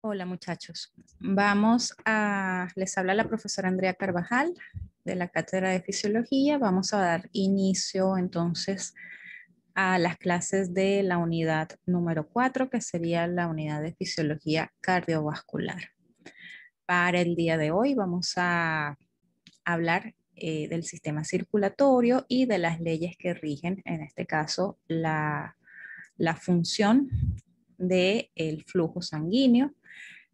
Hola muchachos, les habla la profesora Andrea Carvajal de la Cátedra de Fisiología. Vamos a dar inicio entonces a las clases de la unidad número 4, que sería la unidad de Fisiología Cardiovascular. Para el día de hoy vamos a hablar del sistema circulatorio y de las leyes que rigen, en este caso, la función del flujo sanguíneo.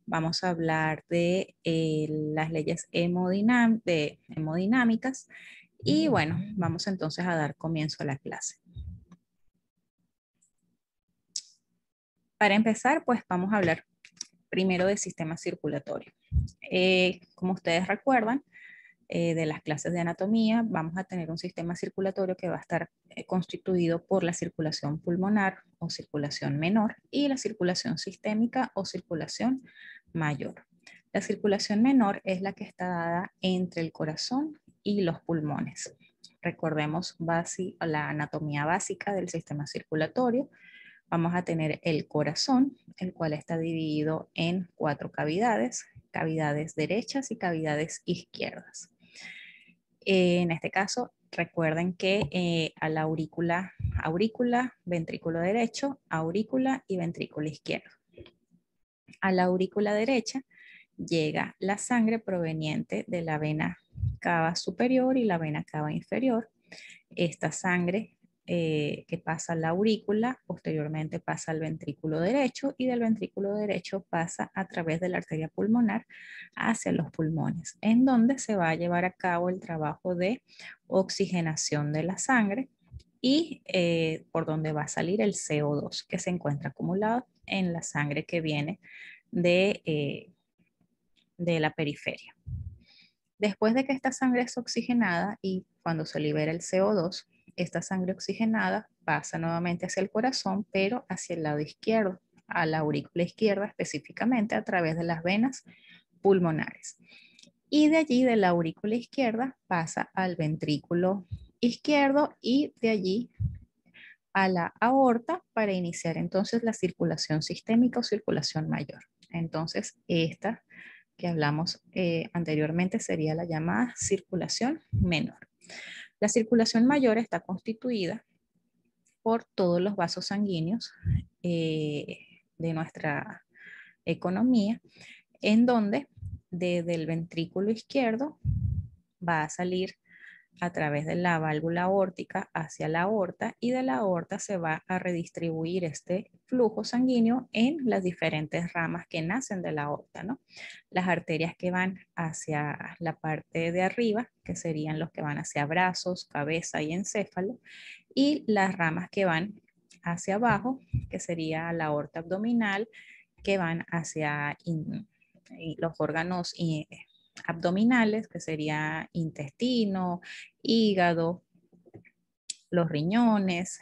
Vamos a hablar de las leyes hemodinámicas y bueno, vamos entonces a dar comienzo a la clase. Para empezar, pues vamos a hablar primero del sistema circulatorio. Como ustedes recuerdan, de las clases de anatomía, vamos a tener un sistema circulatorio que va a estar constituido por la circulación pulmonar o circulación menor y la circulación sistémica o circulación mayor. La circulación menor es la que está dada entre el corazón y los pulmones. Recordemos la anatomía básica del sistema circulatorio. Vamos a tener el corazón, el cual está dividido en 4 cavidades, cavidades derechas y cavidades izquierdas. En este caso, recuerden que a la aurícula, ventrículo derecho, aurícula y ventrículo izquierdo. A la aurícula derecha llega la sangre proveniente de la vena cava superior y la vena cava inferior. Esta sangre que pasa a la aurícula, posteriormente pasa al ventrículo derecho y del ventrículo derecho pasa a través de la arteria pulmonar hacia los pulmones, en donde se va a llevar a cabo el trabajo de oxigenación de la sangre y por donde va a salir el CO2 que se encuentra acumulado en la sangre que viene de la periferia. Después de que esta sangre es oxigenada y cuando se libera el CO2, esta sangre oxigenada pasa nuevamente hacia el corazón, pero hacia el lado izquierdo, a la aurícula izquierda específicamente a través de las venas pulmonares. Y de allí, de la aurícula izquierda, pasa al ventrículo izquierdo y de allí a la aorta para iniciar entonces la circulación sistémica o circulación mayor. Entonces, esta que hablamos anteriormente sería la llamada circulación menor. La circulación mayor está constituida por todos los vasos sanguíneos de nuestra economía, en donde desde el ventrículo izquierdo va a salir a través de la válvula aórtica hacia la aorta y de la aorta se va a redistribuir este flujo sanguíneo en las diferentes ramas que nacen de la aorta, ¿no? Las arterias que van hacia la parte de arriba, que serían los que van hacia brazos, cabeza y encéfalo, y las ramas que van hacia abajo, que sería la aorta abdominal, que van hacia los órganos abdominales, que sería intestino, hígado, los riñones,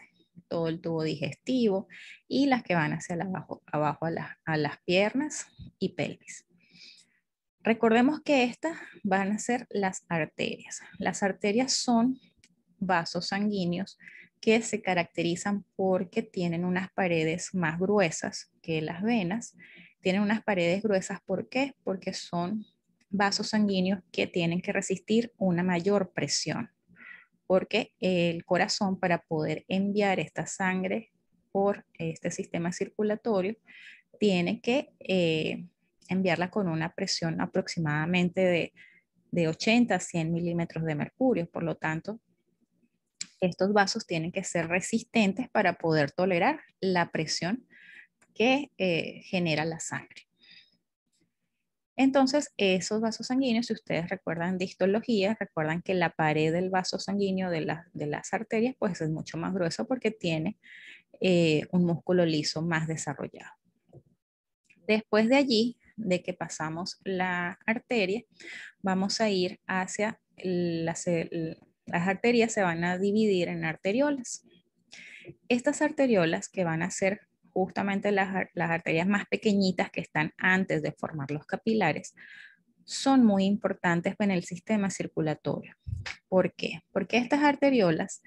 todo el tubo digestivo y las que van hacia abajo a las piernas y pelvis. Recordemos que estas van a ser las arterias. Las arterias son vasos sanguíneos que se caracterizan porque tienen unas paredes más gruesas que las venas. Tienen unas paredes gruesas, ¿por qué? Porque son vasos sanguíneos que tienen que resistir una mayor presión, porque el corazón, para poder enviar esta sangre por este sistema circulatorio, tiene que enviarla con una presión aproximadamente de 80 a 100 milímetros de mercurio. Por lo tanto, estos vasos tienen que ser resistentes para poder tolerar la presión que genera la sangre. Entonces, esos vasos sanguíneos, si ustedes recuerdan de histología, recuerdan que la pared del vaso sanguíneo de las arterias pues es mucho más gruesa porque tiene un músculo liso más desarrollado. Después de allí, de que pasamos la arteria, vamos a ir hacia las arterias se van a dividir en arteriolas. Estas arteriolas, que van a ser justamente las arterias más pequeñitas que están antes de formar los capilares, son muy importantes en el sistema circulatorio. ¿Por qué? Porque estas arteriolas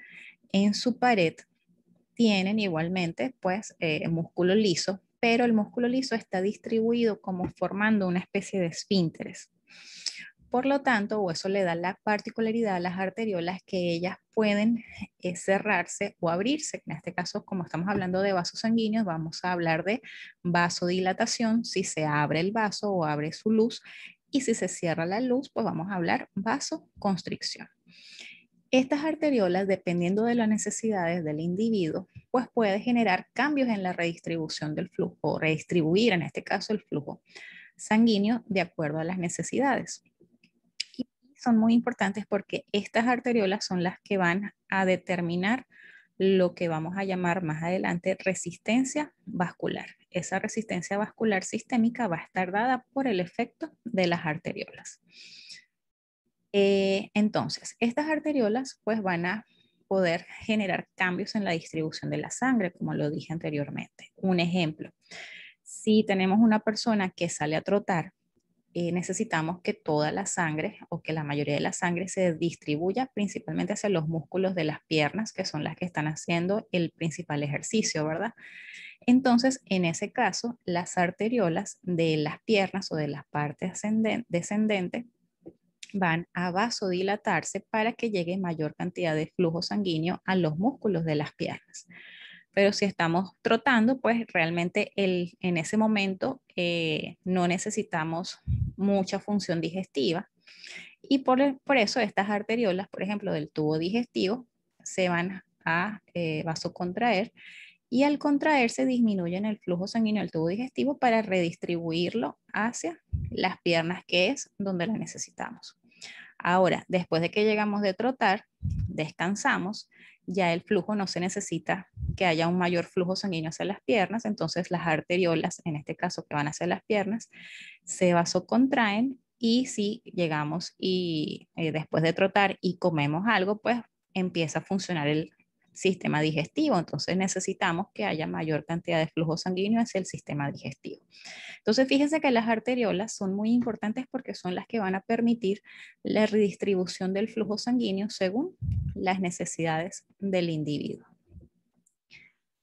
en su pared tienen igualmente pues músculo liso, pero el músculo liso está distribuido como formando una especie de esfínteres. Por lo tanto, o eso le da la particularidad a las arteriolas que ellas pueden cerrarse o abrirse. En este caso, como estamos hablando de vasos sanguíneos, vamos a hablar de vasodilatación, si se abre el vaso o abre su luz, y si se cierra la luz, pues vamos a hablar vasoconstricción. Estas arteriolas, dependiendo de las necesidades del individuo, pues puede generar cambios en la redistribución del flujo, o redistribuir en este caso el flujo sanguíneo de acuerdo a las necesidades. Y son muy importantes porque estas arteriolas son las que van a determinar lo que vamos a llamar más adelante resistencia vascular. Esa resistencia vascular sistémica va a estar dada por el efecto de las arteriolas. Entonces, estas arteriolas pues van a poder generar cambios en la distribución de la sangre, como lo dije anteriormente. Un ejemplo, si tenemos una persona que sale a trotar, necesitamos que toda la sangre o que la mayoría de la sangre se distribuya principalmente hacia los músculos de las piernas, que son las que están haciendo el principal ejercicio, ¿verdad? Entonces, en ese caso, las arteriolas de las piernas o de las partes descendentes van a vasodilatarse para que llegue mayor cantidad de flujo sanguíneo a los músculos de las piernas. Pero si estamos trotando, pues realmente en ese momento no necesitamos mucha función digestiva y por eso estas arteriolas, por ejemplo, del tubo digestivo, se van a vasocontraer y al contraerse disminuyen el flujo sanguíneo del tubo digestivo para redistribuirlo hacia las piernas, que es donde la necesitamos. Ahora, después de que llegamos de trotar, descansamos, ya el flujo no se necesita que haya un mayor flujo sanguíneo hacia las piernas, entonces las arteriolas, en este caso que van hacia las piernas, se vasocontraen y si llegamos y después de trotar y comemos algo, pues empieza a funcionar el sistema digestivo, entonces necesitamos que haya mayor cantidad de flujo sanguíneo hacia el sistema digestivo. Entonces, fíjense que las arteriolas son muy importantes porque son las que van a permitir la redistribución del flujo sanguíneo según las necesidades del individuo.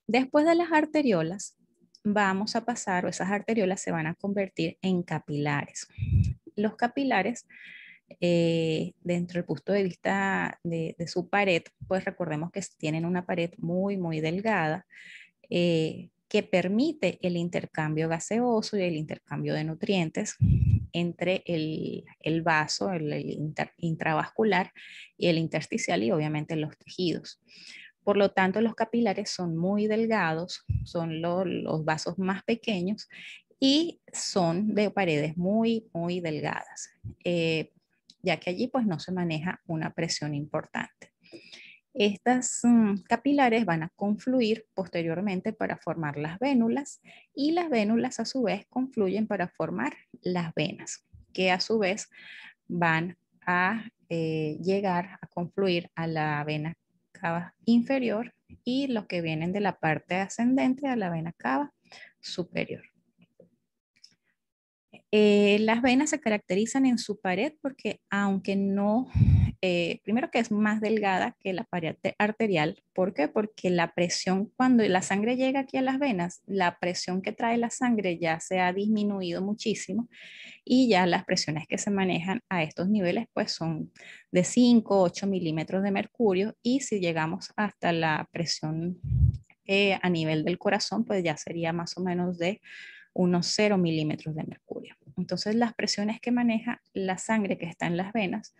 Después de las arteriolas, vamos a pasar, o esas arteriolas se van a convertir en capilares. Los capilares, dentro del punto de vista de su pared, pues recordemos que tienen una pared muy, muy delgada, que permite el intercambio gaseoso y el intercambio de nutrientes entre el vaso, el intravascular y el intersticial y obviamente los tejidos. Por lo tanto, los capilares son muy delgados, son los vasos más pequeños y son de paredes muy, muy delgadas, ya que allí pues no se maneja una presión importante. Estas capilares van a confluir posteriormente para formar las vénulas y las vénulas a su vez confluyen para formar las venas, que a su vez van a llegar a confluir a la vena cava inferior y los que vienen de la parte ascendente a la vena cava superior. Las venas se caracterizan en su pared porque aunque no, primero que es más delgada que la pared arterial. ¿Por qué? Porque la presión, cuando la sangre llega aquí a las venas, la presión que trae la sangre ya se ha disminuido muchísimo y ya las presiones que se manejan a estos niveles pues son de 5 o 8 milímetros de mercurio y si llegamos hasta la presión a nivel del corazón pues ya sería más o menos de unos 0 milímetros de mercurio. Entonces las presiones que maneja la sangre que está en las venas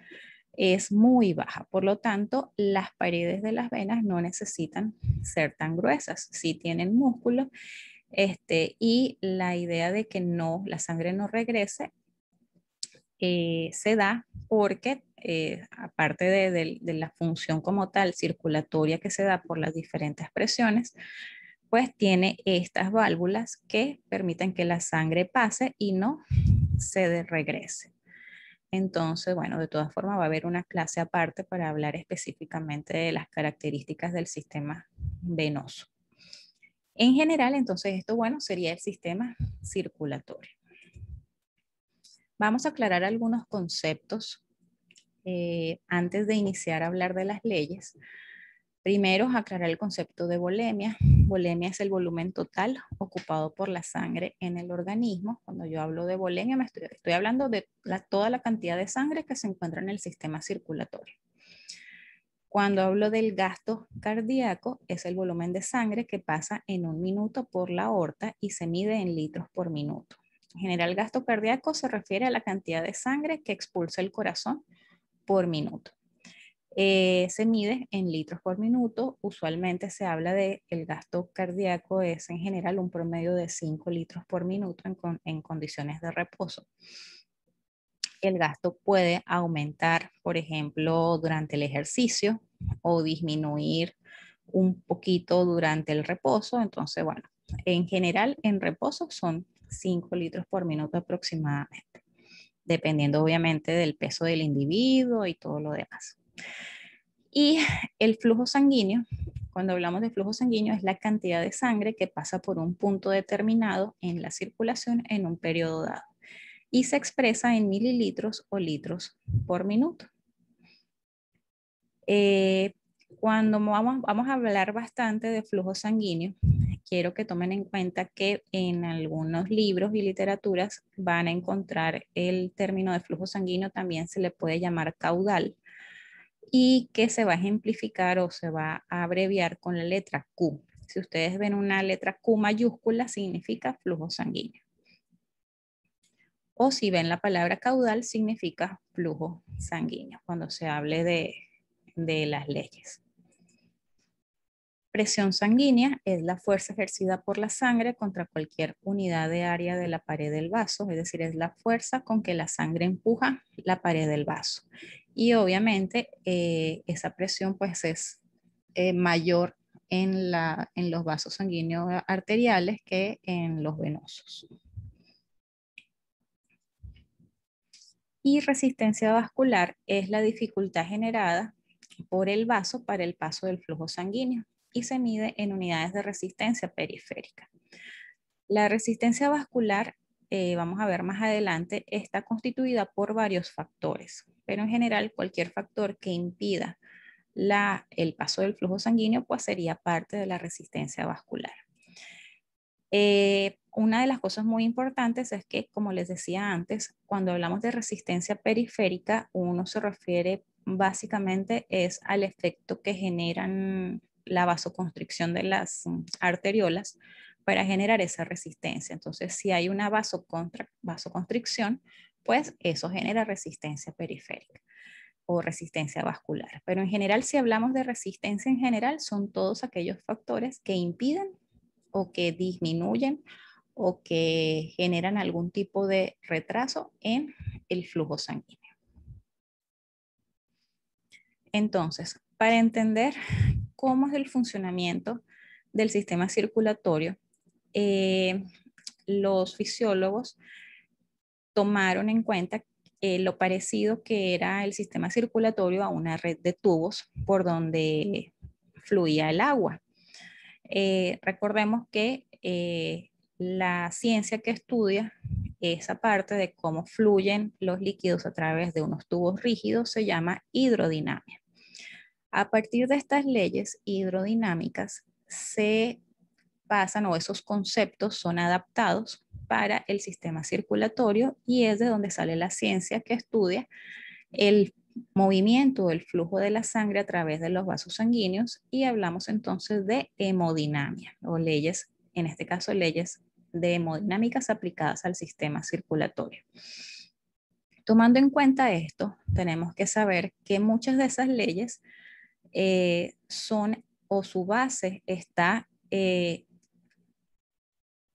es muy baja, por lo tanto las paredes de las venas no necesitan ser tan gruesas, sí tienen músculo y la idea de que no, la sangre no regrese se da porque aparte de la función como tal circulatoria que se da por las diferentes presiones, pues tiene estas válvulas que permiten que la sangre pase y no se regrese. Entonces, bueno, de todas formas va a haber una clase aparte para hablar específicamente de las características del sistema venoso. En general, entonces, esto, bueno, sería el sistema circulatorio. Vamos a aclarar algunos conceptos antes de iniciar a hablar de las leyes. Primero, aclarar el concepto de volemia. Volemia es el volumen total ocupado por la sangre en el organismo. Cuando yo hablo de volemia, estoy hablando de toda la cantidad de sangre que se encuentra en el sistema circulatorio. Cuando hablo del gasto cardíaco, es el volumen de sangre que pasa en un minuto por la aorta y se mide en litros por minuto. En general, el gasto cardíaco se refiere a la cantidad de sangre que expulsa el corazón por minuto. Se mide en litros por minuto. Usualmente se habla de el gasto cardíaco es en general un promedio de 5 litros por minuto en condiciones de reposo. El gasto puede aumentar, por ejemplo, durante el ejercicio o disminuir un poquito durante el reposo. Entonces, bueno, en general en reposo son 5 litros por minuto aproximadamente, dependiendo obviamente del peso del individuo y todo lo demás. Y el flujo sanguíneo, cuando hablamos de flujo sanguíneo, es la cantidad de sangre que pasa por un punto determinado en la circulación en un periodo dado y se expresa en mililitros o litros por minuto. Cuando vamos a hablar bastante de flujo sanguíneo, quiero que tomen en cuenta que en algunos libros y literaturas van a encontrar el término de flujo sanguíneo, también se le puede llamar caudal, y que se va a ejemplificar o se va a abreviar con la letra Q. Si ustedes ven una letra Q mayúscula, significa flujo sanguíneo. O si ven la palabra caudal, significa flujo sanguíneo, cuando se hable de las leyes. Presión sanguínea es la fuerza ejercida por la sangre contra cualquier unidad de área de la pared del vaso, es decir, es la fuerza con que la sangre empuja la pared del vaso. Y obviamente esa presión pues es mayor en los vasos sanguíneos arteriales que en los venosos. Y resistencia vascular es la dificultad generada por el vaso para el paso del flujo sanguíneo y se mide en unidades de resistencia periférica. La resistencia vascular, vamos a ver más adelante, está constituida por varios factores, pero en general cualquier factor que impida el paso del flujo sanguíneo pues sería parte de la resistencia vascular. Una de las cosas muy importantes es que, como les decía antes, cuando hablamos de resistencia periférica, uno se refiere básicamente es al efecto que generan la vasoconstricción de las arteriolas para generar esa resistencia. Entonces, si hay una vasoconstricción, pues eso genera resistencia periférica o resistencia vascular. Pero en general, si hablamos de resistencia en general, son todos aquellos factores que impiden o que disminuyen o que generan algún tipo de retraso en el flujo sanguíneo. Entonces, para entender cómo es el funcionamiento del sistema circulatorio, los fisiólogos tomaron en cuenta lo parecido que era el sistema circulatorio a una red de tubos por donde fluía el agua. Recordemos que la ciencia que estudia esa parte de cómo fluyen los líquidos a través de unos tubos rígidos se llama hidrodinamia. A partir de estas leyes hidrodinámicas se pasan o esos conceptos son adaptados para el sistema circulatorio y es de donde sale la ciencia que estudia el movimiento del flujo de la sangre a través de los vasos sanguíneos y hablamos entonces de hemodinamia o leyes, en este caso leyes de hemodinámicas aplicadas al sistema circulatorio. Tomando en cuenta esto, tenemos que saber que muchas de esas leyes son o su base está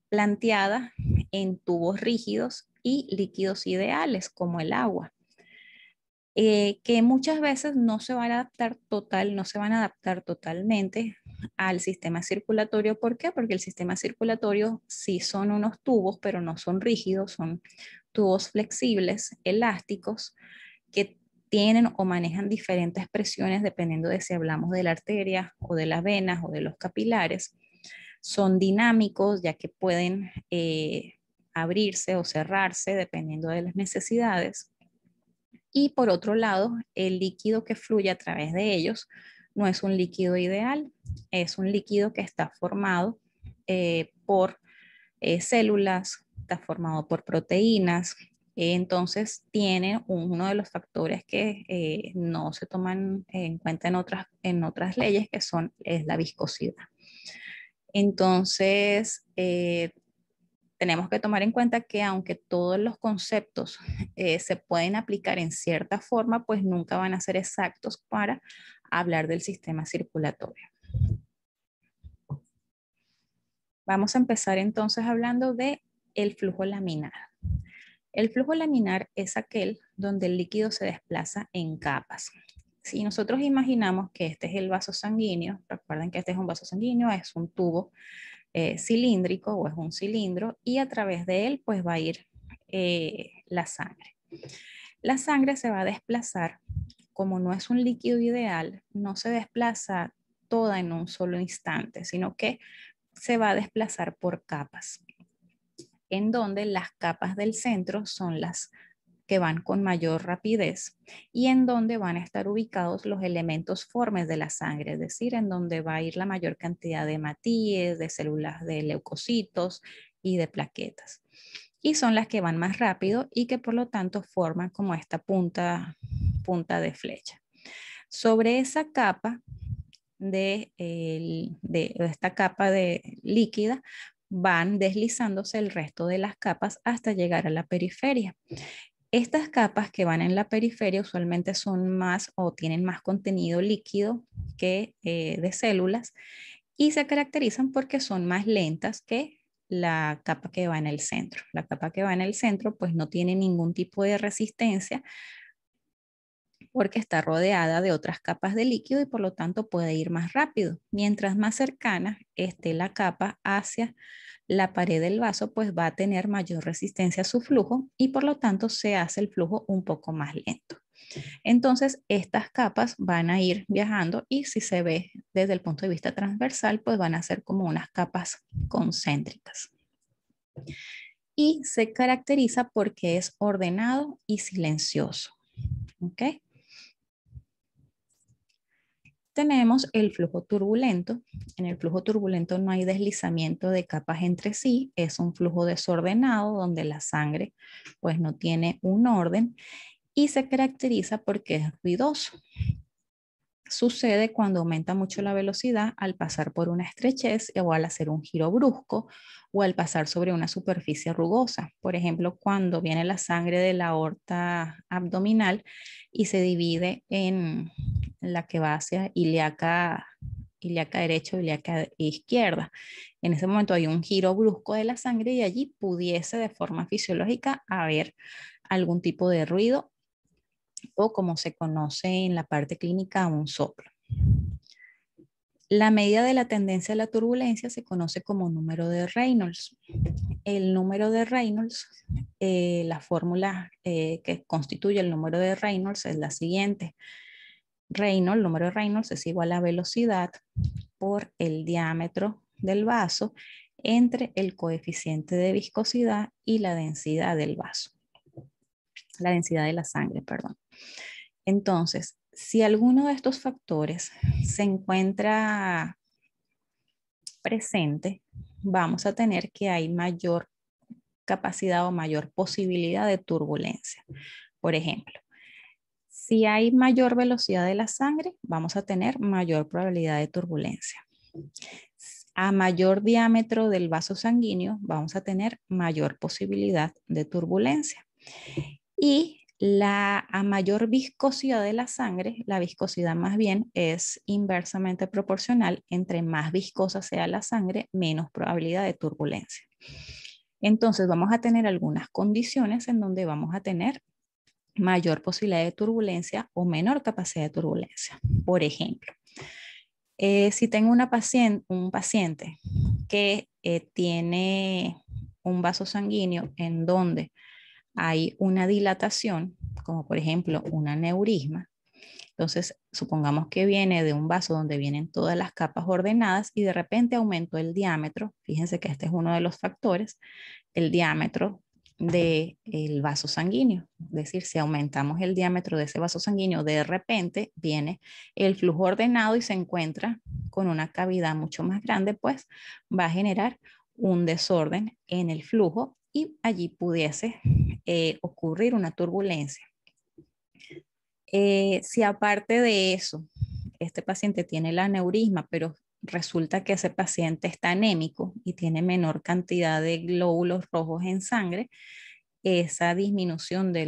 planteada en tubos rígidos y líquidos ideales como el agua. Que muchas veces no se van a adaptar totalmente al sistema circulatorio. ¿Por qué? Porque el sistema circulatorio sí son unos tubos, pero no son rígidos, son tubos flexibles, elásticos, que tienen o manejan diferentes presiones dependiendo de si hablamos de la arteria o de las venas o de los capilares. Son dinámicos ya que pueden abrirse o cerrarse dependiendo de las necesidades. Y por otro lado, el líquido que fluye a través de ellos no es un líquido ideal, es un líquido que está formado por células, está formado por proteínas. Entonces tiene uno de los factores que no se toman en cuenta en otras leyes, que es la viscosidad. Entonces, tenemos que tomar en cuenta que aunque todos los conceptos se pueden aplicar en cierta forma, pues nunca van a ser exactos para hablar del sistema circulatorio. Vamos a empezar entonces hablando de el flujo laminar. El flujo laminar es aquel donde el líquido se desplaza en capas. Si nosotros imaginamos que este es el vaso sanguíneo, recuerden que este es un vaso sanguíneo, es un tubo cilíndrico o es un cilindro, y a través de él pues va a ir la sangre. La sangre se va a desplazar, como no es un líquido ideal, no se desplaza toda en un solo instante, sino que se va a desplazar por capas, en donde las capas del centro son las que van con mayor rapidez y en donde van a estar ubicados los elementos formes de la sangre, es decir, en donde va a ir la mayor cantidad de hematíes, de células de leucocitos y de plaquetas. Y son las que van más rápido y que por lo tanto forman como esta punta de flecha. Sobre esa capa de esta capa de líquida van deslizándose el resto de las capas hasta llegar a la periferia. Estas capas que van en la periferia usualmente son más o tienen más contenido líquido que de células y se caracterizan porque son más lentas que la capa que va en el centro. La capa que va en el centro pues no tiene ningún tipo de resistencia porque está rodeada de otras capas de líquido y por lo tanto puede ir más rápido. Mientras más cercana esté la capa hacia la pared del vaso, pues va a tener mayor resistencia a su flujo y por lo tanto se hace el flujo un poco más lento. Entonces, estas capas van a ir viajando y si se ve desde el punto de vista transversal, pues van a ser como unas capas concéntricas. Y se caracteriza porque es ordenado y silencioso. ¿Ok? Tenemos el flujo turbulento. En el flujo turbulento no hay deslizamiento de capas entre sí, es un flujo desordenado donde la sangre pues no tiene un orden y se caracteriza porque es ruidoso. Sucede cuando aumenta mucho la velocidad al pasar por una estrechez o al hacer un giro brusco o al pasar sobre una superficie rugosa. Por ejemplo, cuando viene la sangre de la aorta abdominal y se divide en la que va hacia ilíaca derecha o ilíaca izquierda. En ese momento hay un giro brusco de la sangre y allí pudiese de forma fisiológica haber algún tipo de ruido o como se conoce en la parte clínica, un soplo. La medida de la tendencia a la turbulencia se conoce como número de Reynolds. El número de Reynolds, la fórmula que constituye el número de Reynolds es la siguiente. Número de Reynolds es igual a velocidad por el diámetro del vaso entre el coeficiente de viscosidad y la densidad del vaso. La densidad de la sangre, perdón. Entonces, si alguno de estos factores se encuentra presente, vamos a tener que hay mayor capacidad o mayor posibilidad de turbulencia. Por ejemplo, si hay mayor velocidad de la sangre, vamos a tener mayor probabilidad de turbulencia. A mayor diámetro del vaso sanguíneo, vamos a tener mayor posibilidad de turbulencia. Y a mayor viscosidad de la sangre, la viscosidad más bien es inversamente proporcional. Entre más viscosa sea la sangre, menos probabilidad de turbulencia. Entonces vamos a tener algunas condiciones en donde vamos a tener mayor posibilidad de turbulencia o menor capacidad de turbulencia. Por ejemplo, si tengo un paciente que tiene un vaso sanguíneo en donde hay una dilatación, como por ejemplo un aneurisma, entonces supongamos que viene de un vaso donde vienen todas las capas ordenadas y de repente aumentó el diámetro, fíjense que este es uno de los factores, el diámetro del vaso sanguíneo. Es decir, si aumentamos el diámetro de ese vaso sanguíneo, de repente viene el flujo ordenado y se encuentra con una cavidad mucho más grande, pues va a generar un desorden en el flujo y allí pudiese ocurrir una turbulencia. Si aparte de eso, este paciente tiene el aneurisma, pero resulta que ese paciente está anémico y tiene menor cantidad de glóbulos rojos en sangre, esa disminución de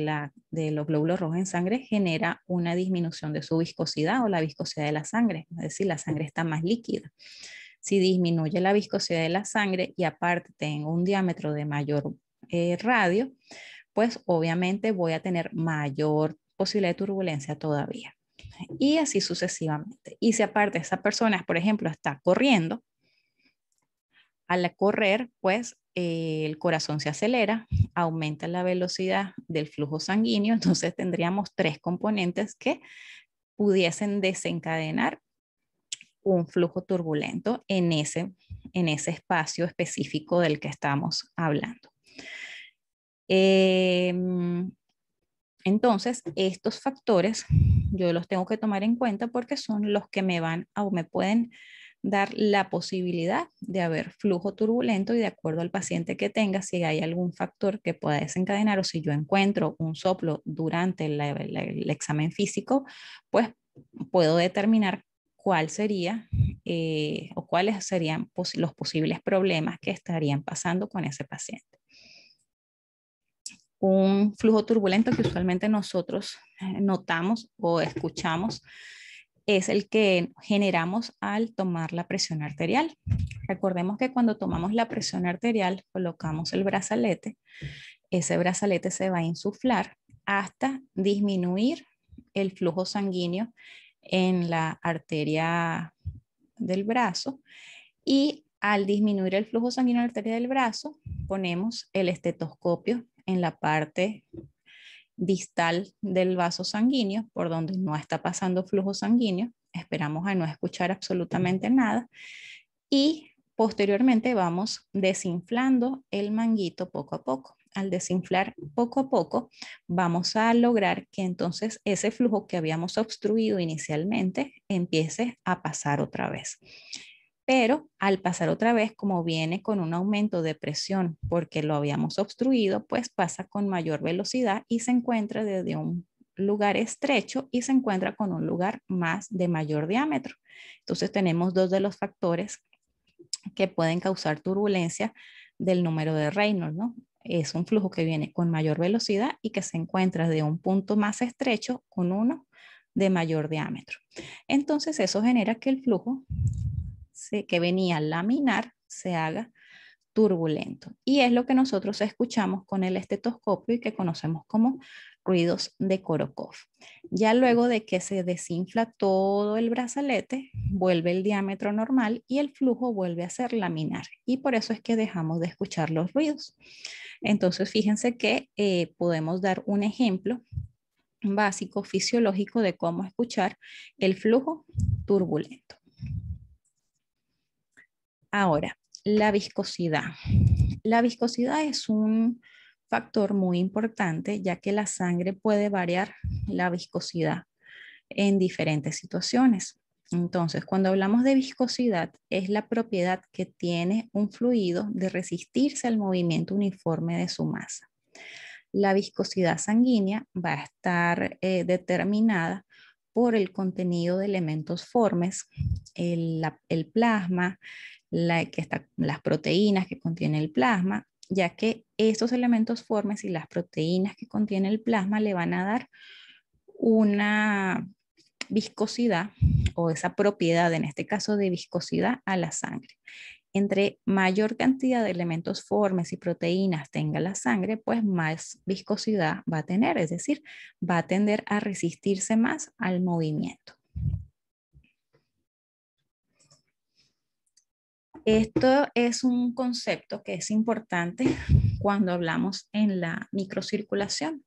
los glóbulos rojos en sangre genera una disminución de su viscosidad o la viscosidad de la sangre, es decir, la sangre está más líquida. Si disminuye la viscosidad de la sangre y aparte tengo un diámetro de mayor radio, pues obviamente voy a tener mayor posibilidad de turbulencia todavía. Y así sucesivamente. Y si aparte esa persona, por ejemplo, está corriendo, al correr, pues el corazón se acelera, aumenta la velocidad del flujo sanguíneo, entonces tendríamos tres componentes que pudiesen desencadenar un flujo turbulento en ese espacio específico del que estamos hablando. Entonces, estos factores yo los tengo que tomar en cuenta porque son los que me van o me pueden dar la posibilidad de haber flujo turbulento y de acuerdo al paciente que tenga, si hay algún factor que pueda desencadenar o si yo encuentro un soplo durante el examen físico, pues puedo determinar cuál sería o cuáles serían los posibles problemas que estarían pasando con ese paciente. Un flujo turbulento que usualmente nosotros notamos o escuchamos es el que generamos al tomar la presión arterial. Recordemos que cuando tomamos la presión arterial, colocamos el brazalete, ese brazalete se va a insuflar hasta disminuir el flujo sanguíneo en la arteria del brazo y al disminuir el flujo sanguíneo en la arteria del brazo, ponemos el estetoscopio en la parte distal del vaso sanguíneo, por donde no está pasando flujo sanguíneo. Esperamos a no escuchar absolutamente nada y posteriormente vamos desinflando el manguito poco a poco. Al desinflar poco a poco, vamos a lograr que entonces ese flujo que habíamos obstruido inicialmente empiece a pasar otra vez. Pero al pasar otra vez, como viene con un aumento de presión porque lo habíamos obstruido, pues pasa con mayor velocidad y se encuentra desde un lugar estrecho y se encuentra con un lugar más de mayor diámetro. Entonces tenemos dos de los factores que pueden causar turbulencia del número de Reynolds, ¿no? Es un flujo que viene con mayor velocidad y que se encuentra de un punto más estrecho con uno de mayor diámetro. Entonces eso genera que el flujo que venía laminar se haga turbulento. Y es lo que nosotros escuchamos con el estetoscopio y que conocemos como ruidos de Korokov. Ya luego de que se desinfla todo el brazalete, vuelve el diámetro normal y el flujo vuelve a ser laminar. Y por eso es que dejamos de escuchar los ruidos. Entonces, fíjense que podemos dar un ejemplo básico fisiológico de cómo escuchar el flujo turbulento. Ahora, la viscosidad. La viscosidad es un factor muy importante ya que la sangre puede variar la viscosidad en diferentes situaciones. Entonces, cuando hablamos de viscosidad, es la propiedad que tiene un fluido de resistirse al movimiento uniforme de su masa. La viscosidad sanguínea va a estar determinada por el contenido de elementos formes, el plasma, las proteínas que contiene el plasma, ya que estos elementos formes y las proteínas que contiene el plasma le van a dar una viscosidad o esa propiedad, en este caso de viscosidad, a la sangre. Entre mayor cantidad de elementos formes y proteínas tenga la sangre, pues más viscosidad va a tener, es decir, va a tender a resistirse más al movimiento. Esto es un concepto que es importante cuando hablamos en la microcirculación,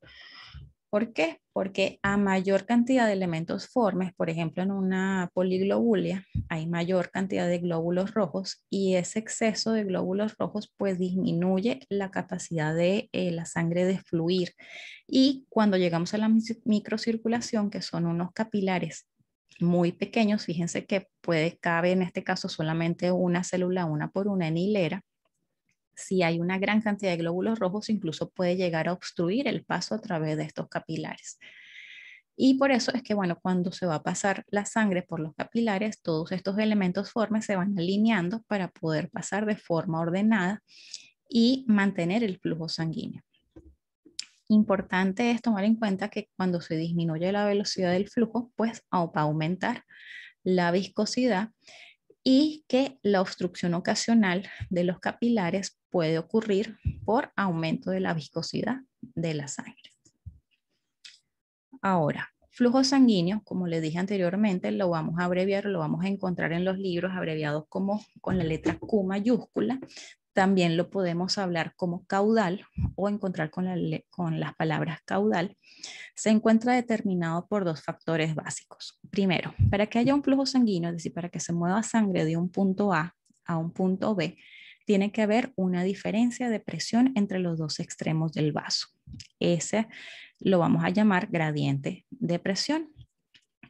¿Por qué? Porque a mayor cantidad de elementos formes, por ejemplo, en una poliglobulia, hay mayor cantidad de glóbulos rojos y ese exceso de glóbulos rojos pues disminuye la capacidad de la sangre de fluir. Y cuando llegamos a la microcirculación, que son unos capilares muy pequeños, fíjense que cabe en este caso solamente una célula, una por una en hilera. Si hay una gran cantidad de glóbulos rojos, incluso puede llegar a obstruir el paso a través de estos capilares. Y por eso es que, bueno, cuando se va a pasar la sangre por los capilares, todos estos elementos formes se van alineando para poder pasar de forma ordenada y mantener el flujo sanguíneo. Importante es tomar en cuenta que cuando se disminuye la velocidad del flujo, pues va a aumentar la viscosidad y que la obstrucción ocasional de los capilares puede ocurrir por aumento de la viscosidad de la sangre. Ahora, flujo sanguíneo, como les dije anteriormente, lo vamos a abreviar, lo vamos a encontrar en los libros abreviados como con la letra Q mayúscula. También lo podemos hablar como caudal o encontrar con las palabras caudal. Se encuentra determinado por dos factores básicos. Primero, para que haya un flujo sanguíneo, es decir, para que se mueva sangre de un punto A a un punto B, tiene que haber una diferencia de presión entre los dos extremos del vaso. Ese lo vamos a llamar gradiente de presión.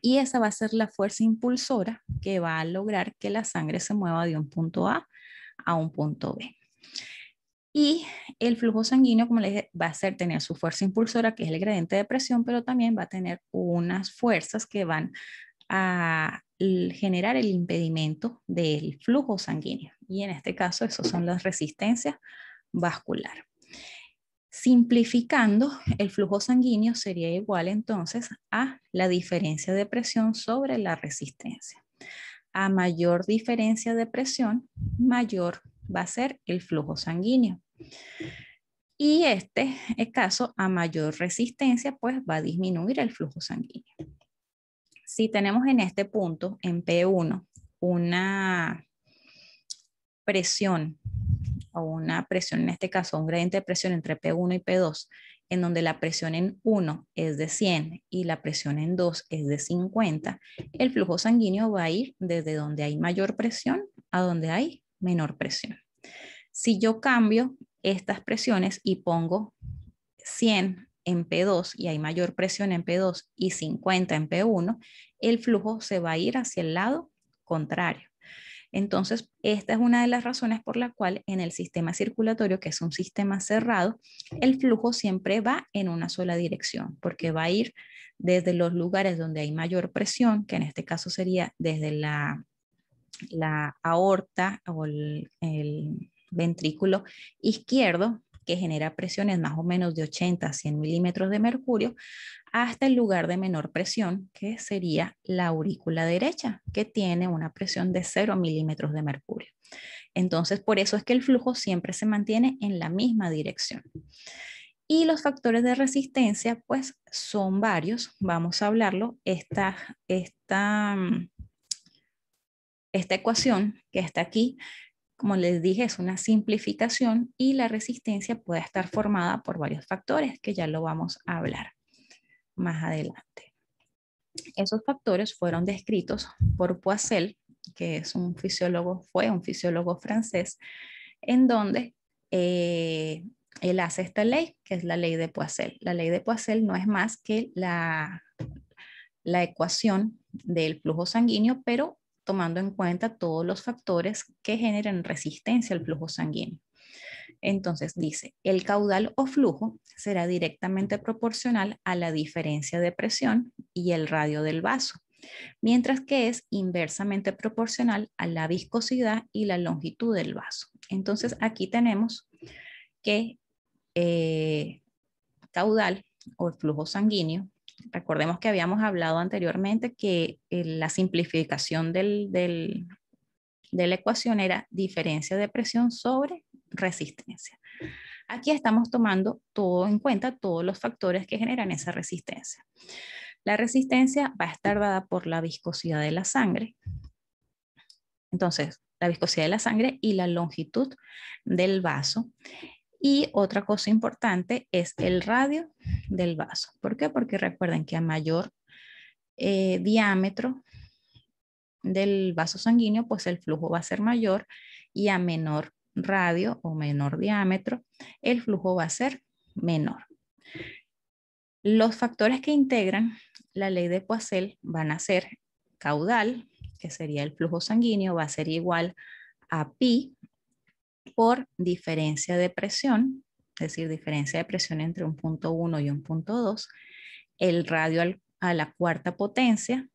Y esa va a ser la fuerza impulsora que va a lograr que la sangre se mueva de un punto a un punto B. Y el flujo sanguíneo, como les dije, va a tener su fuerza impulsora, que es el gradiente de presión, pero también va a tener unas fuerzas que van a generar el impedimento del flujo sanguíneo. Y en este caso, esas son las resistencias vasculares. Simplificando, el flujo sanguíneo sería igual entonces a la diferencia de presión sobre la resistencia. A mayor diferencia de presión, mayor va a ser el flujo sanguíneo. Y este caso, a mayor resistencia, pues va a disminuir el flujo sanguíneo. Si tenemos en este punto, en P1, una presión, o una presión, en este caso, un gradiente de presión entre P1 y P2, en donde la presión en 1 es de 100 y la presión en 2 es de 50, el flujo sanguíneo va a ir desde donde hay mayor presión a donde hay menor presión. Si yo cambio estas presiones y pongo 100 en P2 y hay mayor presión en P2 y 50 en P1, el flujo se va a ir hacia el lado contrario. Entonces, esta es una de las razones por la cual en el sistema circulatorio, que es un sistema cerrado, el flujo siempre va en una sola dirección, porque va a ir desde los lugares donde hay mayor presión, que en este caso sería desde la aorta o el ventrículo izquierdo, que genera presiones más o menos de 80 a 100 milímetros de mercurio, hasta el lugar de menor presión, que sería la aurícula derecha, que tiene una presión de 0 milímetros de mercurio. Entonces, por eso es que el flujo siempre se mantiene en la misma dirección. Y los factores de resistencia, pues, son varios. Vamos a hablarlo. Esta ecuación que está aquí, como les dije, es una simplificación y la resistencia puede estar formada por varios factores que ya lo vamos a hablar más adelante. Esos factores fueron descritos por Poiseuille, que es fue un fisiólogo francés, en donde él hace esta ley, que es la ley de Poiseuille. La ley de Poiseuille no es más que la ecuación del flujo sanguíneo, pero tomando en cuenta todos los factores que generan resistencia al flujo sanguíneo. Entonces dice, el caudal o flujo será directamente proporcional a la diferencia de presión y el radio del vaso, mientras que es inversamente proporcional a la viscosidad y la longitud del vaso. Entonces aquí tenemos que caudal o el flujo sanguíneo, recordemos que habíamos hablado anteriormente que la simplificación de la ecuación era diferencia de presión sobre resistencia. Aquí estamos tomando todo en cuenta, todos los factores que generan esa resistencia. La resistencia va a estar dada por la viscosidad de la sangre. Entonces, la viscosidad de la sangre y la longitud del vaso. Y otra cosa importante es el radio del vaso. ¿Por qué? Porque recuerden que a mayor diámetro del vaso sanguíneo, pues el flujo va a ser mayor, y a menor radio o menor diámetro, el flujo va a ser menor. Los factores que integran la ley de Poiseuille van a ser caudal, que sería el flujo sanguíneo, va a ser igual a pi por diferencia de presión, es decir, diferencia de presión entre un punto 1 y un punto 2, el radio a la cuarta potencia,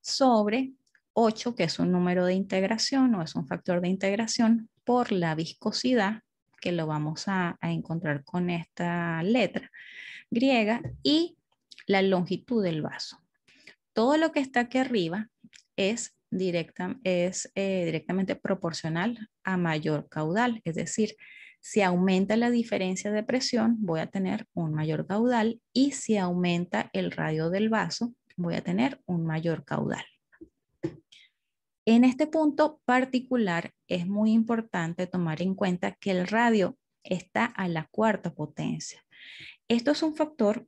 sobre 8, que es un número de integración o es un factor de integración, por la viscosidad, que lo vamos a encontrar con esta letra griega, y la longitud del vaso. Todo lo que está aquí arriba es directamente proporcional a mayor caudal, es decir, si aumenta la diferencia de presión, voy a tener un mayor caudal, y si aumenta el radio del vaso, voy a tener un mayor caudal. En este punto particular es muy importante tomar en cuenta que el radio está a la cuarta potencia. Esto es un factor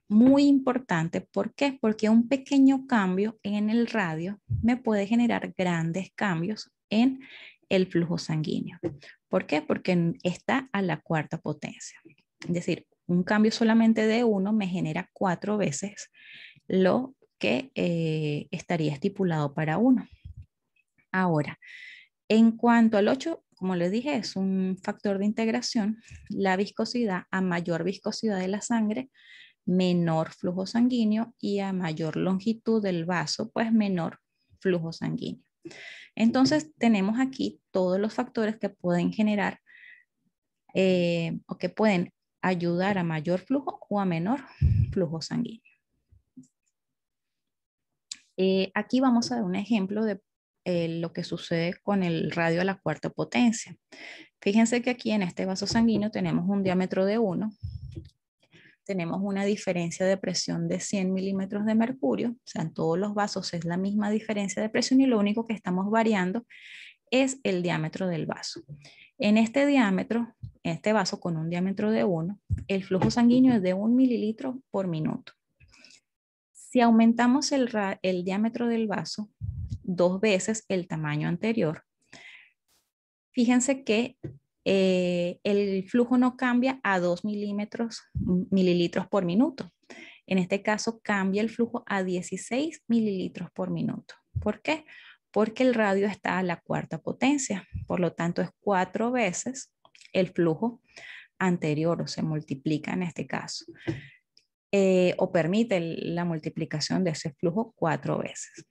muy importante. ¿Por qué? Porque un pequeño cambio en el radio me puede generar grandes cambios en el flujo sanguíneo. ¿Por qué? Porque está a la cuarta potencia. Es decir, un cambio solamente de 1 me genera 4 veces lo que estaría estipulado para 1. Ahora, en cuanto al 8, como les dije, es un factor de integración. La viscosidad, a mayor viscosidad de la sangre, menor flujo sanguíneo, y a mayor longitud del vaso, pues menor flujo sanguíneo. Entonces, tenemos aquí todos los factores que pueden generar o que pueden ayudar a mayor flujo o a menor flujo sanguíneo. Aquí vamos a ver un ejemplo de lo que sucede con el radio a la cuarta potencia. Fíjense que aquí en este vaso sanguíneo tenemos un diámetro de 1, tenemos una diferencia de presión de 100 milímetros de mercurio, o sea, en todos los vasos es la misma diferencia de presión, y lo único que estamos variando es el diámetro del vaso. En este diámetro, en este vaso con un diámetro de 1, el flujo sanguíneo es de 1 mililitro por minuto. Si aumentamos el diámetro del vaso 2 veces el tamaño anterior, fíjense que el flujo no cambia a 2 mililitros por minuto. En este caso cambia el flujo a 16 mililitros por minuto. ¿Por qué? Porque el radio está a la cuarta potencia. Por lo tanto, es 4 veces el flujo anterior, o se multiplica en este caso. O permite la multiplicación de ese flujo 4 veces.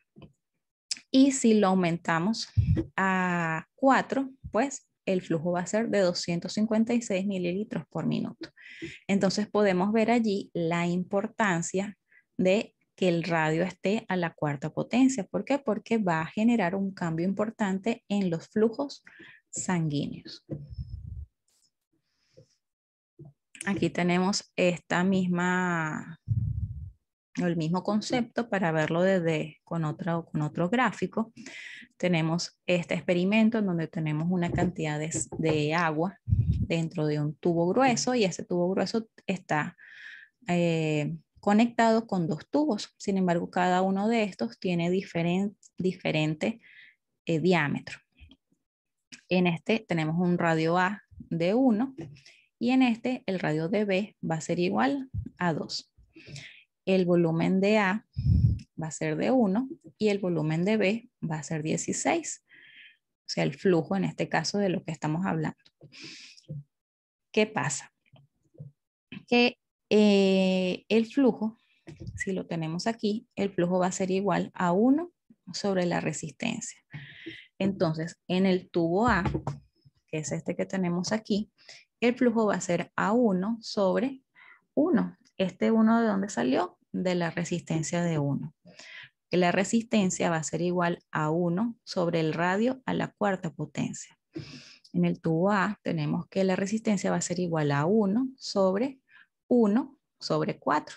Y si lo aumentamos a 4, pues el flujo va a ser de 256 mililitros por minuto. Entonces podemos ver allí la importancia de que el radio esté a la cuarta potencia. ¿Por qué? Porque va a generar un cambio importante en los flujos sanguíneos. Aquí tenemos el mismo concepto para verlo con otro gráfico. Tenemos este experimento en donde tenemos una cantidad de agua dentro de un tubo grueso, y ese tubo grueso está conectado con 2 tubos. Sin embargo, cada uno de estos tiene diferente diámetro. En este tenemos un radio A de 1, y en este el radio de B va a ser igual a 2. El volumen de A va a ser de 1 y el volumen de B va a ser 16. O sea, el flujo en este caso de lo que estamos hablando. ¿Qué pasa? Que el flujo, si lo tenemos aquí, el flujo va a ser igual a 1 sobre la resistencia. Entonces, en el tubo A, que es este que tenemos aquí, el flujo va a ser A1 sobre 1. ¿Este 1 de dónde salió? De la resistencia de 1. La resistencia va a ser igual a 1 sobre el radio a la cuarta potencia. En el tubo A tenemos que la resistencia va a ser igual a 1 sobre 4,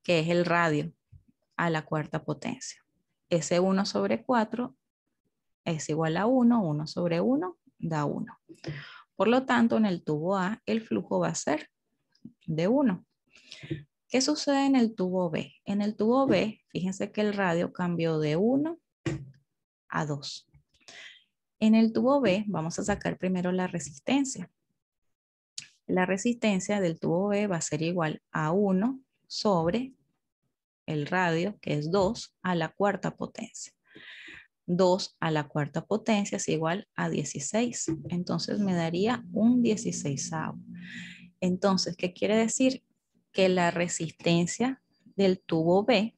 que es el radio a la cuarta potencia. Ese 1 sobre 4 es igual a 1, 1 sobre 1 da 1. Por lo tanto, en el tubo A, el flujo va a ser de 1. ¿Qué sucede en el tubo B? En el tubo B, fíjense que el radio cambió de 1 a 2. En el tubo B, vamos a sacar primero la resistencia. La resistencia del tubo B va a ser igual a 1 sobre el radio, que es 2 a la cuarta potencia. 2 a la cuarta potencia es igual a 16. Entonces me daría un 16avo. Entonces, ¿qué quiere decir? Que la resistencia del tubo B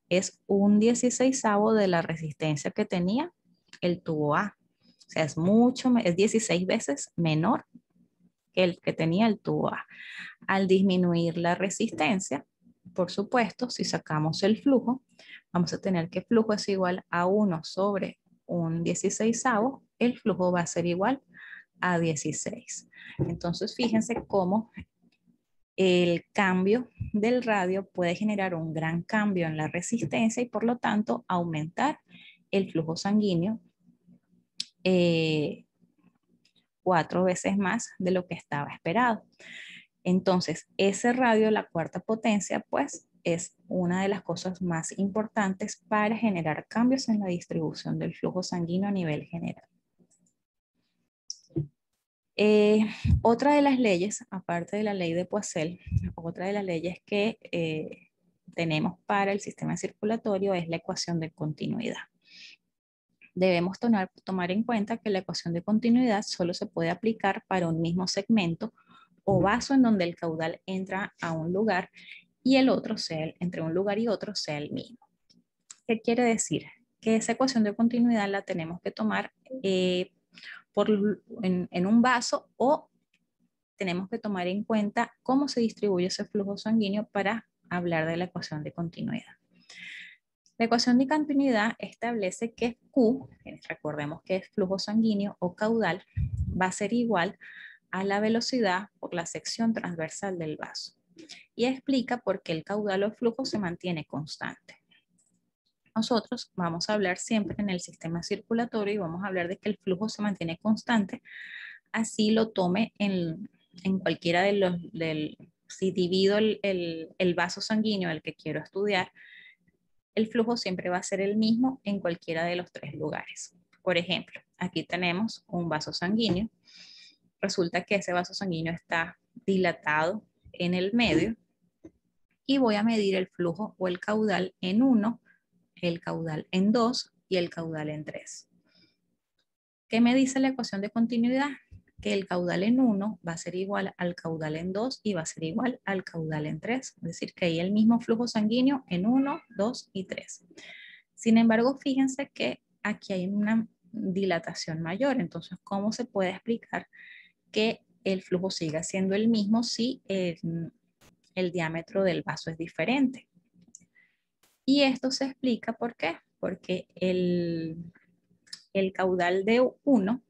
es un 16avo de la resistencia que tenía el tubo A. O sea, es 16 veces menor que el que tenía el tubo A. Al disminuir la resistencia, por supuesto, si sacamos el flujo, vamos a tener que el flujo es igual a 1 sobre un 16avo, el flujo va a ser igual a 16. Entonces, fíjense cómo el cambio del radio puede generar un gran cambio en la resistencia y por lo tanto aumentar el flujo sanguíneo 4 veces más de lo que estaba esperado. Entonces, ese radio, la cuarta potencia, pues es una de las cosas más importantes para generar cambios en la distribución del flujo sanguíneo a nivel general. Otra de las leyes, aparte de la ley de Poiseuille, otra de las leyes que tenemos para el sistema circulatorio es la ecuación de continuidad. Debemos tomar en cuenta que la ecuación de continuidad solo se puede aplicar para un mismo segmento o vaso en donde el caudal entra a un lugar y el otro sea, entre un lugar y otro sea el mismo. ¿Qué quiere decir? Que esa ecuación de continuidad la tenemos que tomar en un vaso o tenemos que tomar en cuenta cómo se distribuye ese flujo sanguíneo para hablar de la ecuación de continuidad. La ecuación de continuidad establece que Q, recordemos que es flujo sanguíneo o caudal, va a ser igual a la velocidad por la sección transversal del vaso. Y explica por qué el caudal o flujo se mantiene constante. Nosotros vamos a hablar siempre en el sistema circulatorio y vamos a hablar de que el flujo se mantiene constante, así lo tome en cualquiera de los, si divido el vaso sanguíneo al que quiero estudiar, el flujo siempre va a ser el mismo en cualquiera de los 3 lugares. Por ejemplo, aquí tenemos un vaso sanguíneo. Resulta que ese vaso sanguíneo está dilatado en el medio y voy a medir el flujo o el caudal en 1, el caudal en 2 y el caudal en 3. ¿Qué me dice la ecuación de continuidad? Que el caudal en 1 va a ser igual al caudal en 2 y va a ser igual al caudal en 3. Es decir, que hay el mismo flujo sanguíneo en 1, 2 y 3. Sin embargo, fíjense que aquí hay una dilatación mayor. Entonces, ¿cómo se puede explicar que el flujo siga siendo el mismo si el diámetro del vaso es diferente? Y esto se explica ¿por qué? Porque el caudal de 1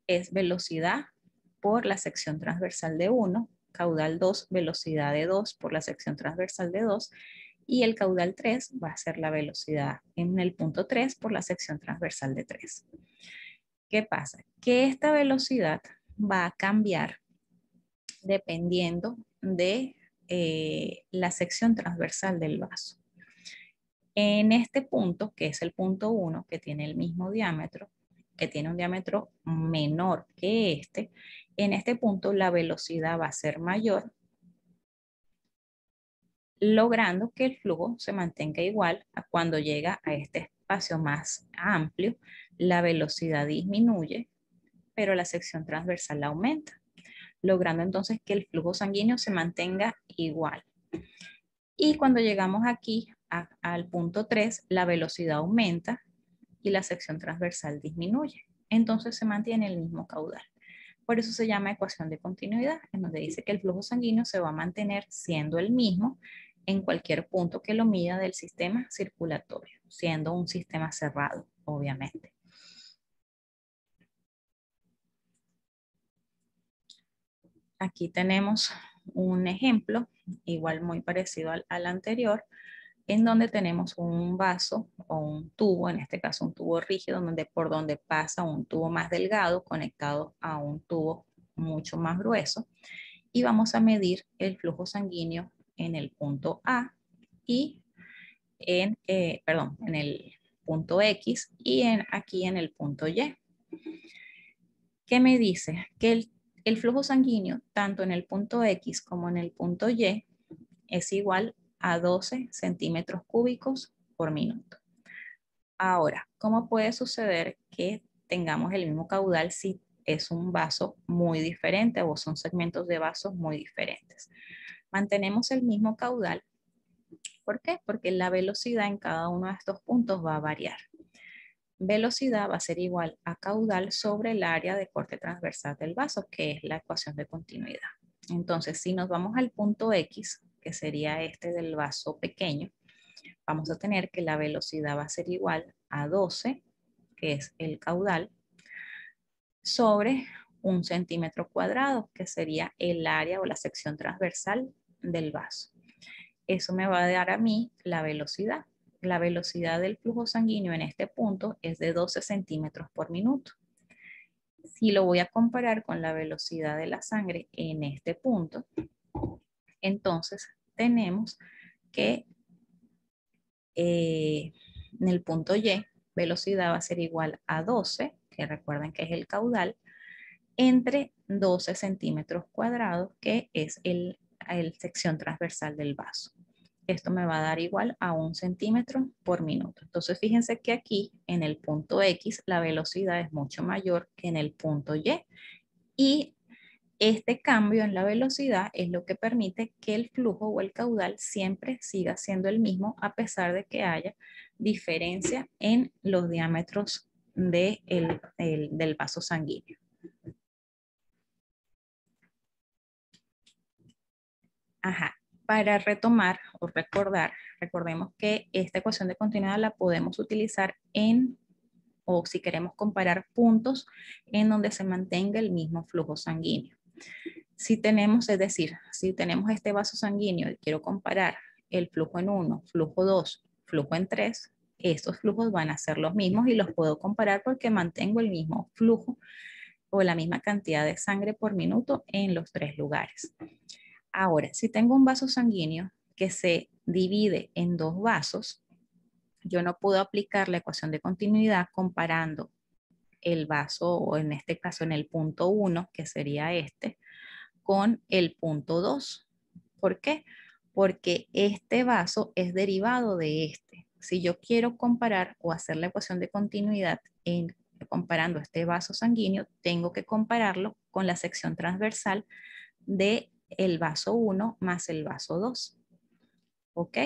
es velocidad por la sección transversal de 1, caudal 2, velocidad de 2 por la sección transversal de 2, y el caudal 3 va a ser la velocidad en el punto 3 por la sección transversal de 3. ¿Qué pasa? Que esta velocidad va a cambiar dependiendo de la sección transversal del vaso. En este punto, que es el punto 1, que tiene el mismo diámetro, que tiene un diámetro menor que en este punto la velocidad va a ser mayor, logrando que el flujo se mantenga igual a cuando llega a este espacio más amplio, la velocidad disminuye, pero la sección transversal aumenta, logrando entonces que el flujo sanguíneo se mantenga igual. Y cuando llegamos aquí al punto 3, la velocidad aumenta y la sección transversal disminuye. Entonces se mantiene el mismo caudal. Por eso se llama ecuación de continuidad, en donde dice que el flujo sanguíneo se va a mantener siendo el mismo en cualquier punto que lo mida del sistema circulatorio, siendo un sistema cerrado, obviamente. Aquí tenemos un ejemplo, igual muy parecido al anterior, en donde tenemos un vaso o un tubo, en este caso un tubo rígido, por donde pasa un tubo más delgado conectado a un tubo mucho más grueso, y vamos a medir el flujo sanguíneo en el punto A y en el punto X y aquí en el punto Y. ¿Qué me dice? Que el flujo sanguíneo, tanto en el punto X como en el punto Y, es igual a 12 centímetros cúbicos por minuto. Ahora, ¿cómo puede suceder que tengamos el mismo caudal si es un vaso muy diferente o son segmentos de vasos muy diferentes? Mantenemos el mismo caudal. ¿Por qué? Porque la velocidad en cada uno de estos puntos va a variar. Velocidad va a ser igual a caudal sobre el área de corte transversal del vaso, que es la ecuación de continuidad. Entonces, si nos vamos al punto X, que sería este del vaso pequeño, vamos a tener que la velocidad va a ser igual a 12, que es el caudal, sobre 1 centímetro cuadrado, que sería el área o la sección transversal del vaso. Eso me va a dar a mí la velocidad. La velocidad del flujo sanguíneo en este punto es de 12 centímetros por minuto. Si lo voy a comparar con la velocidad de la sangre en este punto, entonces tenemos que en el punto Y, velocidad va a ser igual a 12, que recuerden que es el caudal, entre 12 centímetros cuadrados, que es la sección transversal del vaso. Esto me va a dar igual a 1 centímetro por minuto. Entonces, fíjense que aquí en el punto X la velocidad es mucho mayor que en el punto Y. Y este cambio en la velocidad es lo que permite que el flujo o el caudal siempre siga siendo el mismo a pesar de que haya diferencia en los diámetros del vaso sanguíneo. Ajá. Para retomar o recordar, recordemos que esta ecuación de continuidad la podemos utilizar o si queremos comparar puntos en donde se mantenga el mismo flujo sanguíneo. Si tenemos, es decir, si tenemos este vaso sanguíneo y quiero comparar el flujo en 1, flujo 2, flujo en 3, estos flujos van a ser los mismos y los puedo comparar porque mantengo el mismo flujo o la misma cantidad de sangre por minuto en los 3 lugares. Ahora, si tengo un vaso sanguíneo que se divide en 2 vasos, yo no puedo aplicar la ecuación de continuidad comparando el vaso, o en este caso en el punto 1, que sería este, con el punto 2. ¿Por qué? Porque este vaso es derivado de este. Si yo quiero comparar o hacer la ecuación de continuidad comparando este vaso sanguíneo, tengo que compararlo con la sección transversal de el vaso 1 más el vaso 2. ¿Ok?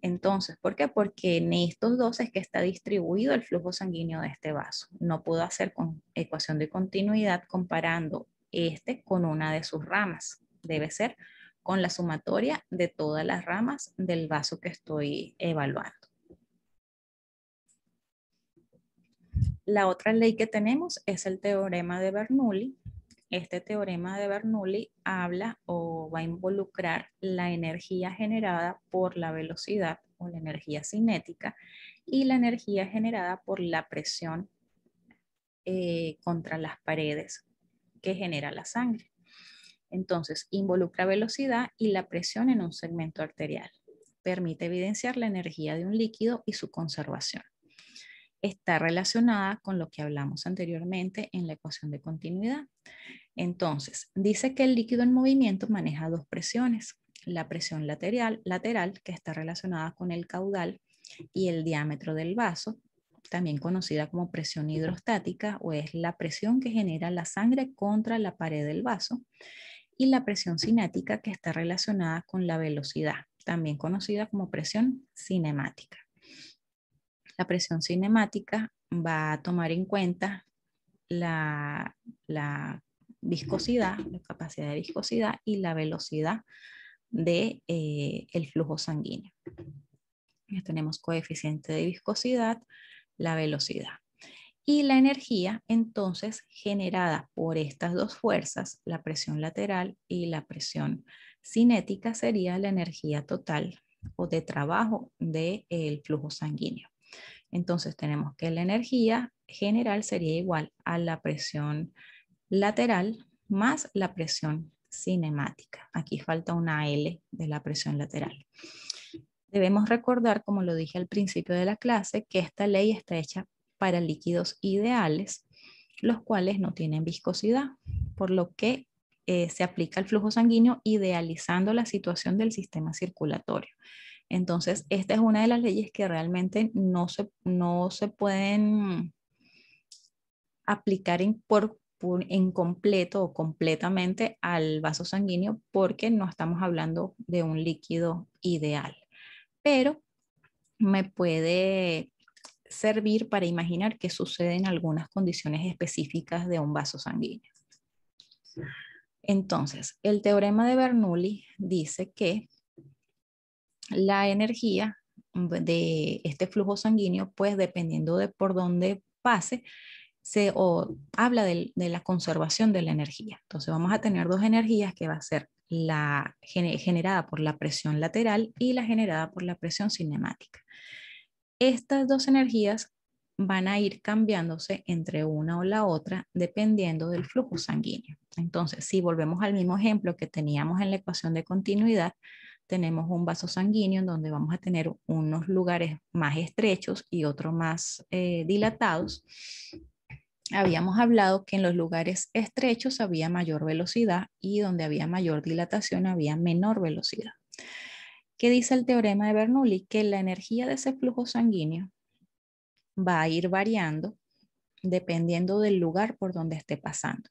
Entonces, ¿por qué? Porque en estos dos es que está distribuido el flujo sanguíneo de este vaso. No puedo hacer ecuación de continuidad comparando este con una de sus ramas. Debe ser con la sumatoria de todas las ramas del vaso que estoy evaluando. La otra ley que tenemos es el teorema de Bernoulli. Este teorema de Bernoulli habla o va a involucrar la energía generada por la velocidad o la energía cinética y la energía generada por la presión contra las paredes que genera la sangre. Entonces, involucra velocidad y la presión en un segmento arterial. Permite evidenciar la energía de un líquido y su conservación. Está relacionada con lo que hablamos anteriormente en la ecuación de continuidad. Entonces, dice que el líquido en movimiento maneja 2 presiones. La presión lateral, que está relacionada con el caudal y el diámetro del vaso, también conocida como presión hidrostática, o es la presión que genera la sangre contra la pared del vaso, y la presión cinética, que está relacionada con la velocidad, también conocida como presión cinemática. La presión cinemática va a tomar en cuenta la viscosidad, la capacidad de viscosidad y la velocidad de, el flujo sanguíneo. Ya tenemos coeficiente de viscosidad, la velocidad. Y la energía, entonces, generada por estas dos fuerzas, la presión lateral y la presión cinética, sería la energía total o de trabajo del flujo sanguíneo. Entonces tenemos que la energía general sería igual a la presión lateral más la presión cinemática. Aquí falta una L de la presión lateral. Debemos recordar, como lo dije al principio de la clase, que esta ley está hecha para líquidos ideales, los cuales no tienen viscosidad, por lo que se aplica el flujo sanguíneo idealizando la situación del sistema circulatorio. Entonces, esta es una de las leyes que realmente no se pueden aplicar en completo o completamente al vaso sanguíneo porque no estamos hablando de un líquido ideal. Pero me puede servir para imaginar qué sucede en algunas condiciones específicas de un vaso sanguíneo. Entonces, el teorema de Bernoulli dice que la energía de este flujo sanguíneo, pues dependiendo de por dónde pase, habla de la conservación de la energía. Entonces vamos a tener dos energías que va a ser la generada por la presión lateral y la generada por la presión cinemática. Estas dos energías van a ir cambiándose entre una o la otra dependiendo del flujo sanguíneo. Entonces, si volvemos al mismo ejemplo que teníamos en la ecuación de continuidad, tenemos un vaso sanguíneo en donde vamos a tener unos lugares más estrechos y otros más dilatados. Habíamos hablado que en los lugares estrechos había mayor velocidad y donde había mayor dilatación había menor velocidad. ¿Qué dice el teorema de Bernoulli? Que la energía de ese flujo sanguíneo va a ir variando dependiendo del lugar por donde esté pasando.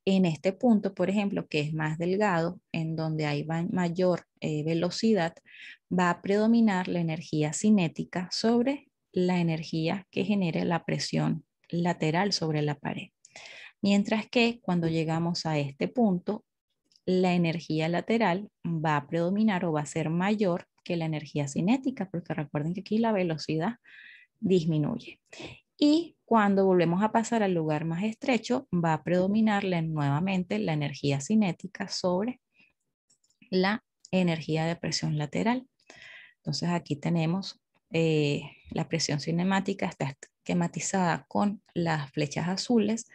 En este punto, por ejemplo, que es más delgado, en donde hay mayor velocidad, va a predominar la energía cinética sobre la energía que genere la presión lateral sobre la pared. Mientras que cuando llegamos a este punto, la energía lateral va a predominar o va a ser mayor que la energía cinética, porque recuerden que aquí la velocidad disminuye. Y cuando volvemos a pasar al lugar más estrecho, va a predominar nuevamente la energía cinética sobre la energía de presión lateral. Entonces aquí tenemos la presión cinemática, está esquematizada con las flechas azules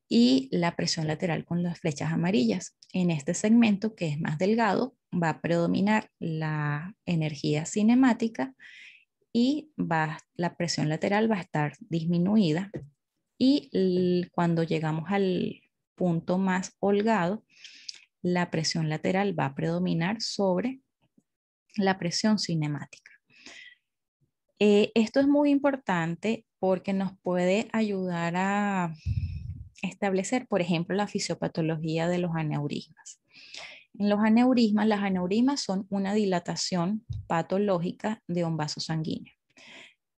y la presión lateral con las flechas amarillas. En este segmento, que es más delgado, va a predominar la energía cinemática y la presión lateral va a estar disminuida. Y cuando llegamos al punto más holgado, la presión lateral va a predominar sobre la presión cinemática. Esto es muy importante porque nos puede ayudar a establecer, por ejemplo, la fisiopatología de los aneurismas. En los aneurismas, las aneurismas son una dilatación patológica de un vaso sanguíneo.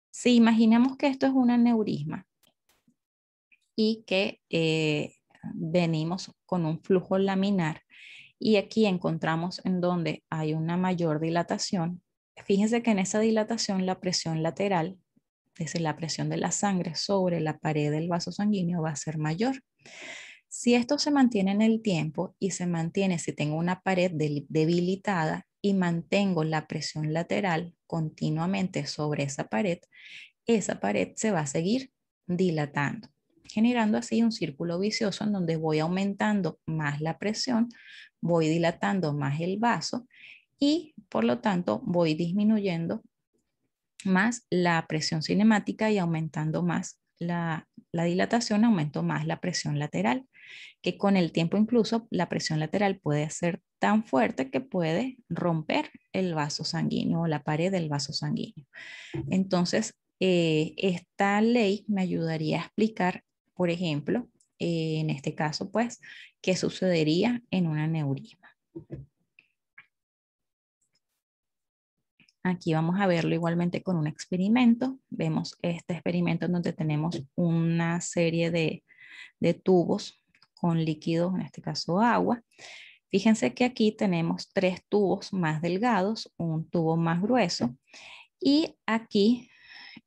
Si imaginamos que esto es un aneurisma y que venimos con un flujo laminar y aquí encontramos en donde hay una mayor dilatación, fíjense que en esa dilatación la presión lateral, es decir, la presión de la sangre sobre la pared del vaso sanguíneo va a ser mayor. Si esto se mantiene en el tiempo y se mantiene, si tengo una pared debilitada y mantengo la presión lateral continuamente sobre esa pared se va a seguir dilatando, generando así un círculo vicioso en donde voy aumentando más la presión, voy dilatando más el vaso y por lo tanto voy disminuyendo más la presión cinemática y aumentando más la dilatación, aumento más la presión lateral, que con el tiempo incluso la presión lateral puede ser tan fuerte que puede romper el vaso sanguíneo o la pared del vaso sanguíneo. Entonces, esta ley me ayudaría a explicar, por ejemplo, en este caso, pues, qué sucedería en un aneurisma. Aquí vamos a verlo igualmente con un experimento. Vemos este experimento en donde tenemos una serie de tubos con líquidos, en este caso agua. Fíjense que aquí tenemos 3 tubos más delgados, un tubo más grueso y aquí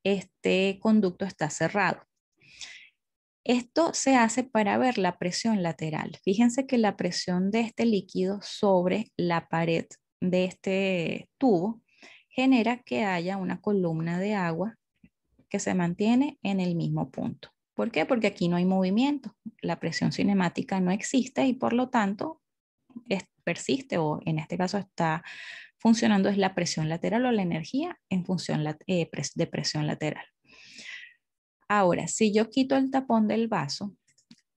este conducto está cerrado. Esto se hace para ver la presión lateral. Fíjense que la presión de este líquido sobre la pared de este tubo genera que haya una columna de agua que se mantiene en el mismo punto. ¿Por qué? Porque aquí no hay movimiento, la presión cinemática no existe y por lo tanto persiste, o en este caso está funcionando es la presión lateral o la energía en función de presión lateral. Ahora, si yo quito el tapón del vaso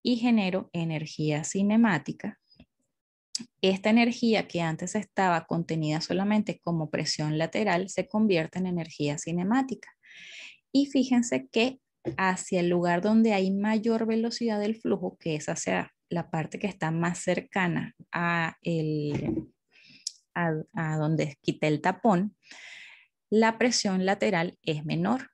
y genero energía cinemática, esta energía que antes estaba contenida solamente como presión lateral se convierte en energía cinemática. Y fíjense que hacia el lugar donde hay mayor velocidad del flujo, que es hacia la parte que está más cercana a donde quité el tapón, la presión lateral es menor,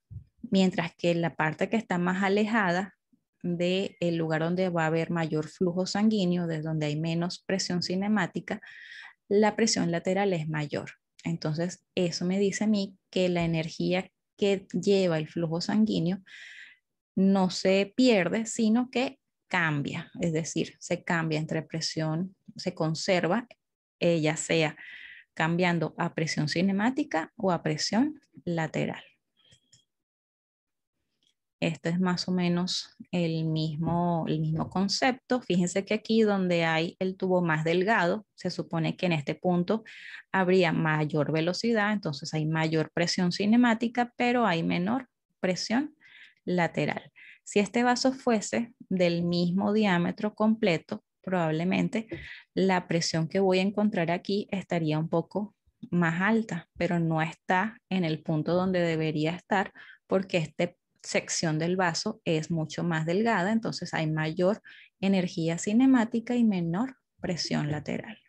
mientras que la parte que está más alejada del lugar donde va a haber mayor flujo sanguíneo, desde donde hay menos presión cinemática, la presión lateral es mayor. Entonces, eso me dice a mí que la energía que lleva el flujo sanguíneo no se pierde, sino que cambia, es decir, se cambia entre presión, se conserva, ya sea cambiando a presión cinemática o a presión lateral. Este es más o menos el mismo concepto. Fíjense que aquí donde hay el tubo más delgado, se supone que en este punto habría mayor velocidad, entonces hay mayor presión cinemática, pero hay menor presión lateral. Si este vaso fuese del mismo diámetro completo, probablemente la presión que voy a encontrar aquí estaría un poco más alta, pero no está en el punto donde debería estar porque esta sección del vaso es mucho más delgada, entonces hay mayor energía cinemática y menor presión lateral.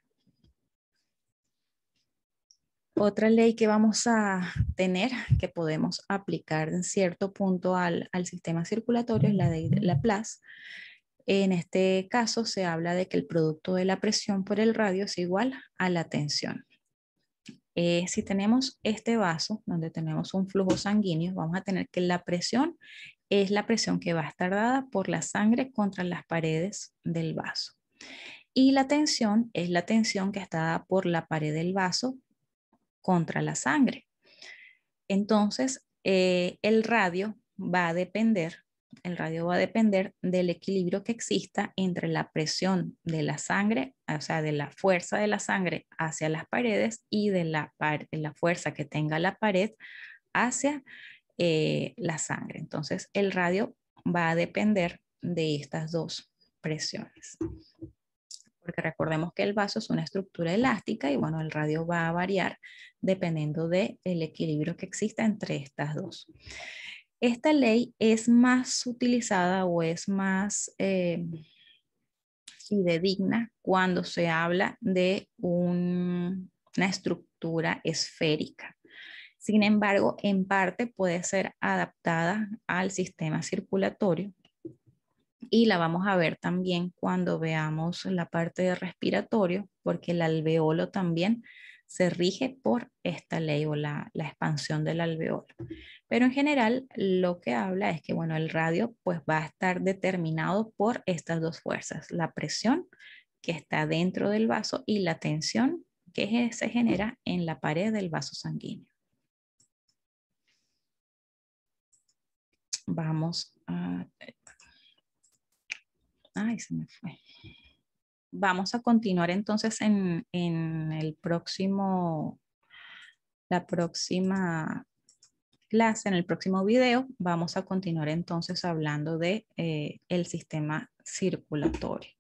Otra ley que vamos a tener, que podemos aplicar en cierto punto al sistema circulatorio, es la ley de Laplace. En este caso se habla de que el producto de la presión por el radio es igual a la tensión. Si tenemos este vaso donde tenemos un flujo sanguíneo, vamos a tener que la presión es la presión que va a estar dada por la sangre contra las paredes del vaso. Y la tensión es la tensión que está dada por la pared del vaso contra la sangre. Entonces, el radio va a depender del equilibrio que exista entre la presión de la sangre, o sea, de la fuerza de la sangre hacia las paredes y de la fuerza que tenga la pared hacia la sangre. Entonces, el radio va a depender de estas dos presiones. Porque recordemos que el vaso es una estructura elástica y bueno, el radio va a variar dependiendo del equilibrio que exista entre estas dos. Esta ley es más utilizada o es más fidedigna cuando se habla de una estructura esférica. Sin embargo, en parte puede ser adaptada al sistema circulatorio y la vamos a ver también cuando veamos la parte de respiratorio, porque el alveolo también se rige por esta ley o la expansión del alveolo. Pero en general lo que habla es que bueno, el radio pues va a estar determinado por estas dos fuerzas, la presión que está dentro del vaso y la tensión que se genera en la pared del vaso sanguíneo. Vamos a... Ay, se me fue. Vamos a continuar entonces en el próximo, la próxima clase, en el próximo video, vamos a continuar entonces hablando de el sistema circulatorio.